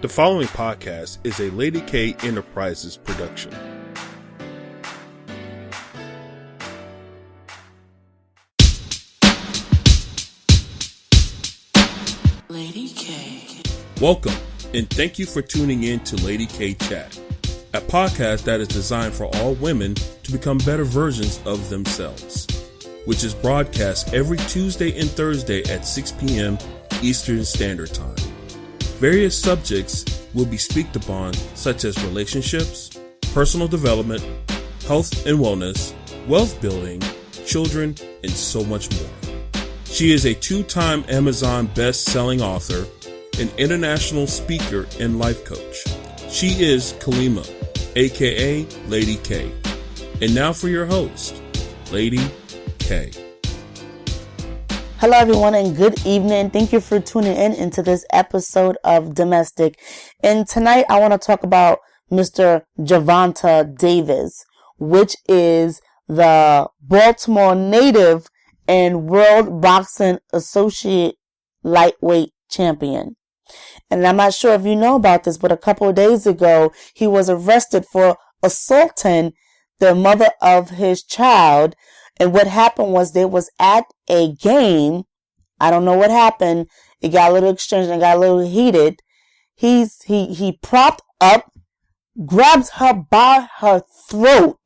The following podcast is a Lady K Enterprises production. Lady K. Welcome, and thank you for tuning in to Lady K Chat, a podcast that is designed for all women to become better versions of themselves, which is broadcast every Tuesday and Thursday at 6 p.m. Eastern Standard Time. Various subjects will be speaked upon, such as relationships, personal development, health and wellness, wealth building, children, and so much more. She is a two-time Amazon best-selling author, an international speaker, and life coach. She is Kalima, aka Lady K. And now for your host, Lady K. Hello, everyone, and good evening. Thank you for tuning in into this episode of Domestic. And tonight, I want to talk about Mr. Gervonta Davis, which is the Baltimore native and World Boxing Associate lightweight champion. And I'm not sure if you know about this, but a couple of days ago, he was arrested for assaulting the mother of his child. And what happened was they was at a game. I don't know what happened. It got a little exchanged and got a little heated. He propped up, grabs her by her throat.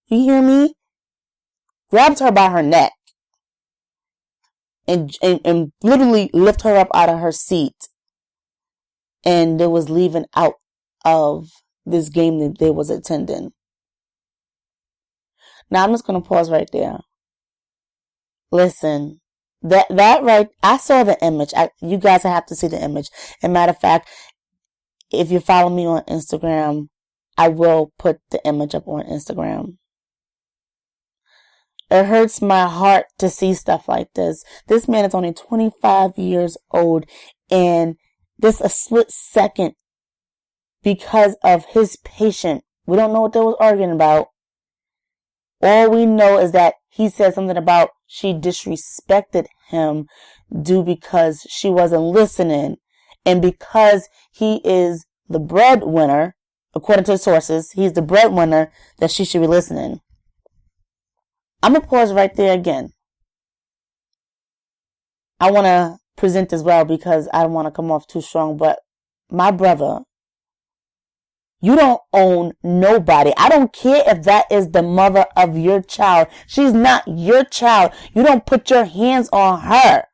You hear me? Grabbed her by her neck. And literally lift her up out of her seat. And they was leaving out of this game that they was attending. Now I'm just going to pause right there. Listen, that right, I saw the image. You guys have to see the image. As a matter of fact, if you follow me on Instagram, I will put the image up on Instagram. It hurts my heart to see stuff like this. This man is only 25 years old, and this a split second because of his patient. We don't know what they was arguing about. All we know is that he said something about she disrespected him due because she wasn't listening. And because he is the breadwinner, according to the sources, he's the breadwinner, that she should be listening. I'm going to pause right there again. I want to present as well because I don't want to come off too strong, but my brother, you don't own nobody. I don't care if that is the mother of your child. She's not your child. You don't put your hands on her.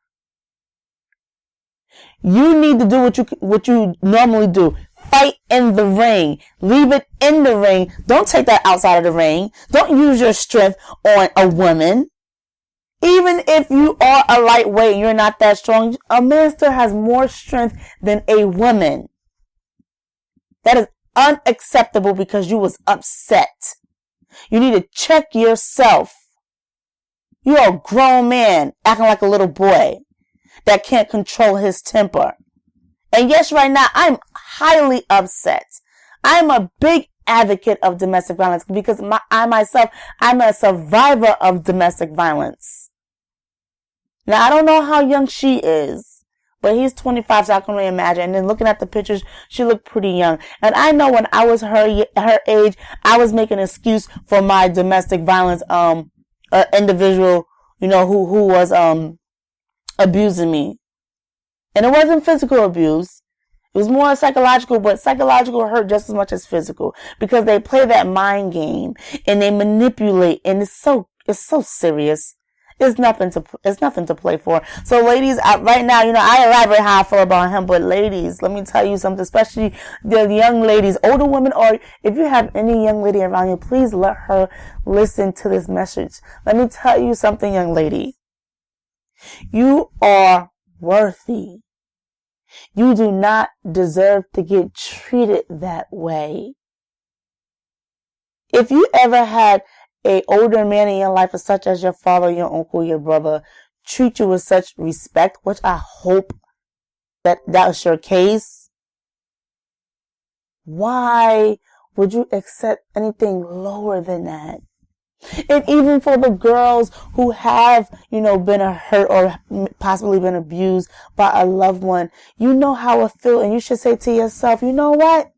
You need to do what you normally do. Fight in the ring. Leave it in the ring. Don't take that outside of the ring. Don't use your strength on a woman. Even if you are a lightweight and you're not that strong, a man still has more strength than a woman. That is unacceptable because you was upset. You need to check yourself. You're a grown man acting like a little boy that can't control his temper. And yes, right now I'm highly upset. I'm a big advocate of domestic violence because I'm a survivor of domestic violence. Now I don't know how young she is. But he's 25, so I can only imagine. And then looking at the pictures, she looked pretty young. And I know when I was her age, I was making an excuse for my domestic violence individual, who was abusing me. And it wasn't physical abuse. It was more psychological, but psychological hurt just as much as physical because they play that mind game and they manipulate, and it's so serious. It's nothing to play for. So ladies, right now, I elaborate how I feel about him, but ladies, let me tell you something, especially the young ladies, older women, or if you have any young lady around you, please let her listen to this message. Let me tell you something, young lady. You are worthy. You do not deserve to get treated that way. If you ever had an older man in your life, such as your father, your uncle, your brother, treat you with such respect, which I hope that was your case, why would you accept anything lower than that? And even for the girls who have, been hurt or possibly been abused by a loved one, you know how it feels. And you should say to yourself, you know what?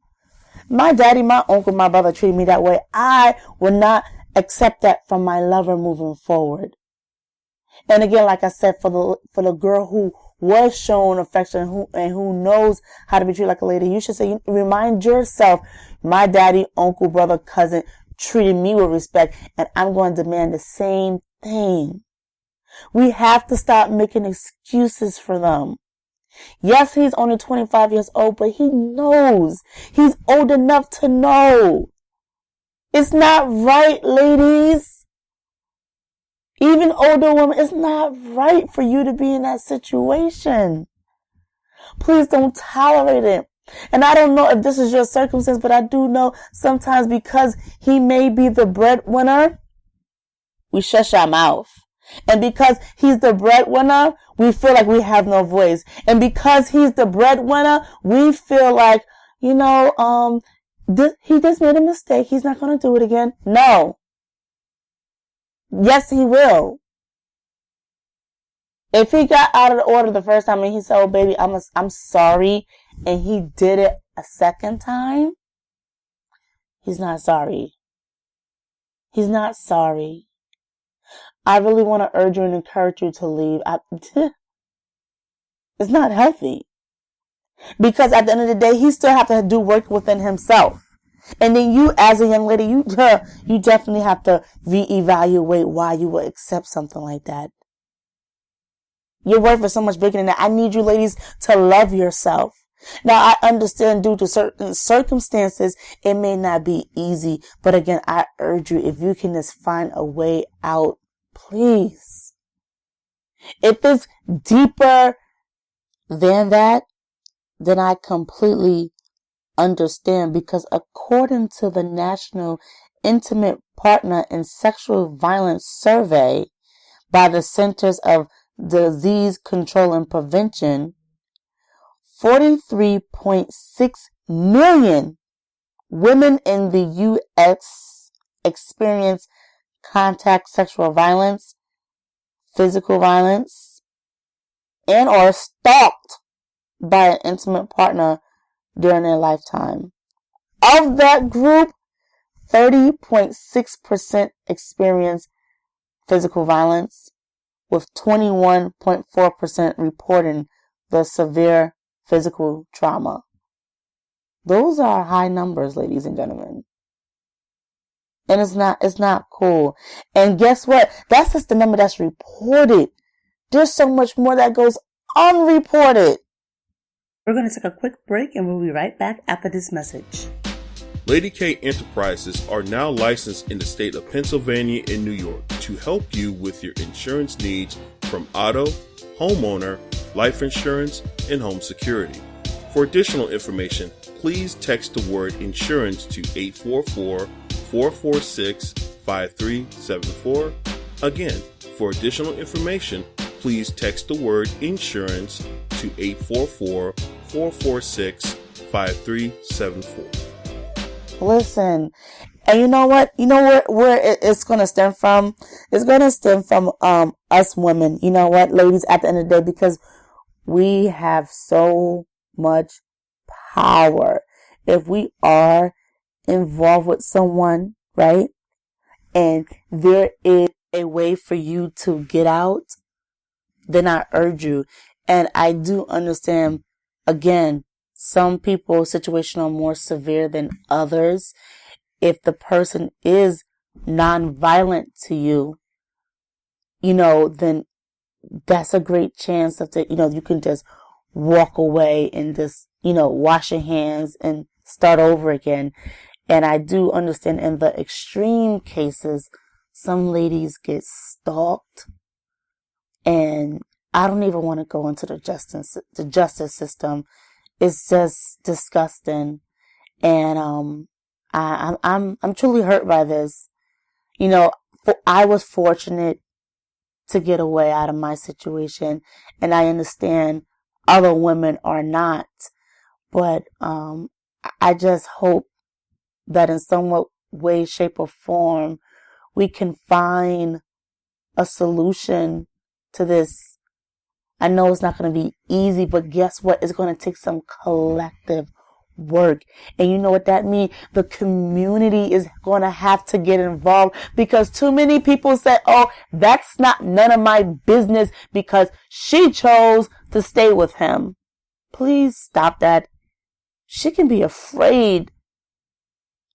My daddy, my uncle, my brother treated me that way. I will not accept that from my lover moving forward. And again, like I said, for the girl who was shown affection and who knows how to be treated like a lady, you should say, remind yourself, my daddy, uncle, brother, cousin treated me with respect, and I'm going to demand the same thing. We have to stop making excuses for them. Yes, he's only 25 years old, but he knows. He's old enough to know. It's not right, ladies. Even older women, it's not right for you to be in that situation. Please don't tolerate it. And I don't know if this is your circumstance, but I do know sometimes because he may be the breadwinner, we shut our mouth. And because he's the breadwinner, we feel like we have no voice. And because he's the breadwinner, we feel like, he just made a mistake. He's not going to do it again. No. Yes, he will. If he got out of the order the first time and he said, oh, baby, I'm sorry, and he did it a second time, he's not sorry. He's not sorry. I really want to urge you and encourage you to leave. It's not healthy. Because at the end of the day, he still have to do work within himself. And then you, as a young lady, you definitely have to reevaluate why you would accept something like that. Your worth is so much bigger than that. I need you ladies to love yourself. Now, I understand due to certain circumstances, it may not be easy. But again, I urge you, if you can just find a way out, please. If it's deeper than that, then I completely understand, because according to the National Intimate Partner and Sexual Violence Survey by the Centers of Disease Control and Prevention, 43.6 million women in the U.S. experience contact sexual violence, physical violence, and or stalked by an intimate partner during their lifetime. Of that group, 30.6% experience physical violence, with 21.4% reporting the severe physical trauma. Those are high numbers, ladies and gentlemen. And it's not cool. And guess what? That's just the number that's reported. There's so much more that goes unreported. We're going to take a quick break and we'll be right back after this message. Lady K Enterprises are now licensed in the state of Pennsylvania and New York to help you with your insurance needs from auto, homeowner, life insurance, and home security. For additional information, please text the word insurance to 844-446-5374. Again, for additional information, please text the word insurance to 844-446-5374. Listen, and you know what? You know where it's going to stem from? It's going to stem from us women. You know what, ladies, at the end of the day, because we have so much power. If we are involved with someone, right, and there is a way for you to get out, then I urge you. And I do understand, again, some people's situation are more severe than others. If the person is non-violent to you, then that's a great chance that, you can just walk away and just, wash your hands and start over again. And I do understand in the extreme cases, some ladies get stalked, and I don't even want to go into the justice system. It's just disgusting, and I'm truly hurt by this. I was fortunate to get away out of my situation, and I understand other women are not. But I just hope that in some way, shape, or form, we can find a solution to this. I know it's not going to be easy, but guess what? It's going to take some collective work. And you know what that means? The community is going to have to get involved, because too many people say, oh, that's not none of my business because she chose to stay with him. Please stop that. She can be afraid.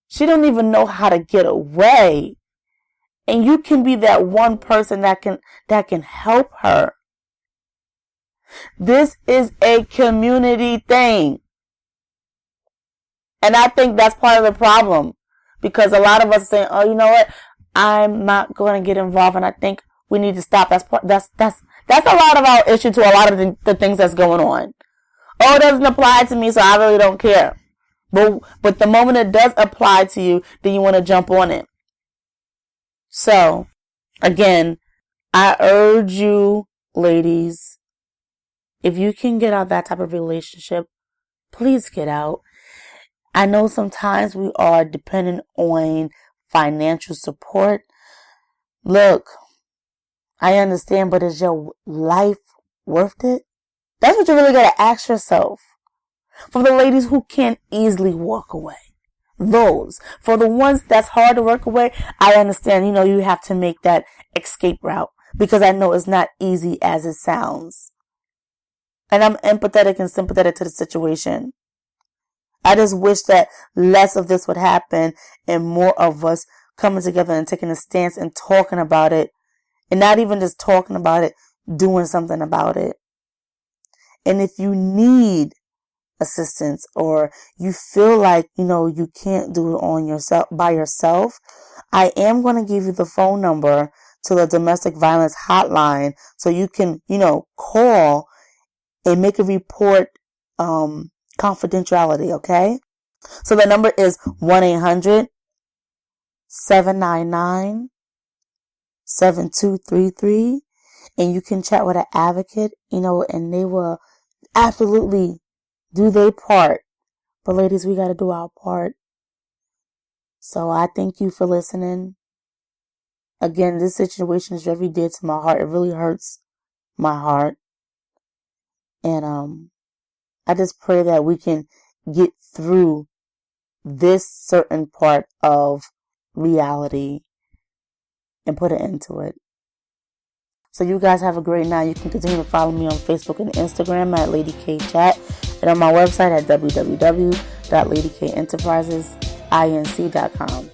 She don't even know how to get away. And you can be that one person that can help her. This is a community thing. And I think that's part of the problem, because a lot of us are saying, oh, you know what? I'm not going to get involved, and I think we need to stop. That's a lot of our issue to a lot of the things that's going on. Oh, it doesn't apply to me, so I really don't care. But the moment it does apply to you, then you want to jump on it. So, again, I urge you, ladies, if you can get out of that type of relationship, please get out. I know sometimes we are dependent on financial support. Look, I understand, but is your life worth it? That's what you really got to ask yourself. For the ladies who can't easily walk away. For the ones that's hard to work away, I understand, you have to make that escape route, because I know it's not easy as it sounds. And I'm empathetic and sympathetic to the situation. I just wish that less of this would happen and more of us coming together and taking a stance and talking about it. And not even just talking about it, doing something about it. And if you need assistance, or you feel like, you can't do it by yourself, I am going to give you the phone number to the domestic violence hotline, so you can, call and make a report, confidentiality, okay? So the number is 1-800-799-7233, and you can chat with an advocate, and they will absolutely do their part. But ladies, we got to do our part. So I thank you for listening. Again, this situation is very dear to my heart. It really hurts my heart. And I just pray that we can get through this certain part of reality and put an end to it. So you guys have a great night. You can continue to follow me on Facebook and Instagram at Lady K Chat, and on my website at www.ladykenterprisesinc.com.